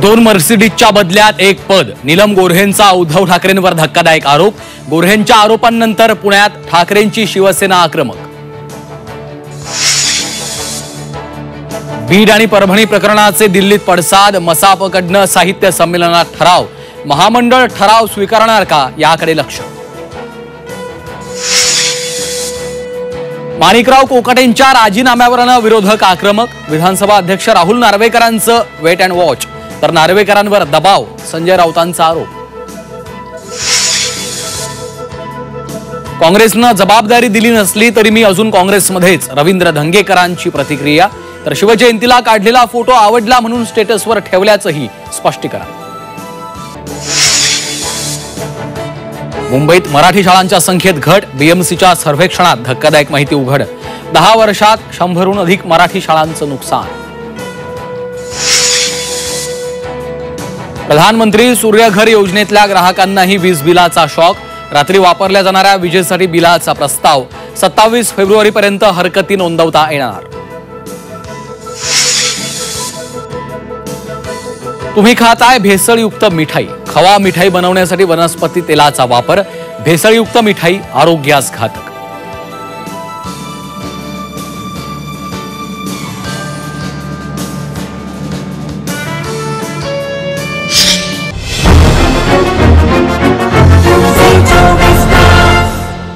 दोन मर्सिडीजच्या बदल्यात एक पद, नीलम गोऱ्हेंचा उद्धव ठाकरेंवर धक्कादायक आरोप। गोऱ्हेंच्या आरोपांनंतर पुण्यात ठाकरेंची शिवसेना आक्रमक। बीड आणि परभणी प्रकरणाचे दिल्लीत पडसाद, मसापकडनं साहित्य संमेलनात ठराव। महामंडळ ठराव स्वीकारणार का याकडे लक्ष। माणिकराव कोकाटेंच्या राजीनाम्यावरनं विरोधक आक्रमक। विधानसभा अध्यक्ष राहुल नार्वेकरांचं वेट अँड वॉच, तर नार्वेकरांवर दबाव, संजय राऊतांचा आरोप। काँग्रेसनं जबाबदारी दिली नसली तरी मी अजून काँग्रेसमध्येच, रवींद्र धंगेकरांची प्रतिक्रिया। तर शिवजयंतीला काढलेला फोटो आवडला म्हणून स्टेटसवर ठेवल्याचंही स्पष्टीकरण। मुंबईत मराठी शाळांच्या संख्येत घट, बीएमसीच्या सर्वेक्षणात धक्कादायक माहिती उघड। 10 वर्षात 100हून अधिक मराठी शाळांचं नुकसान। प्रधानमंत्री सूर्यघर योजनेतल्या ग्राहकांनाही वीज बिलाचा शॉक। रात्री वापरल्या जाणाऱ्या विजेसाठी बिलाचा प्रस्ताव 27 फेब्रुवारीपर्यंत हरकती नोंदवता येणार। तुम्ही खाताय भेसळयुक्त मिठाई, खवा मिठाई बनवण्यासाठी वनस्पती तेलाचा वापर। भेसळयुक्त मिठाई आरोग्यास घातक।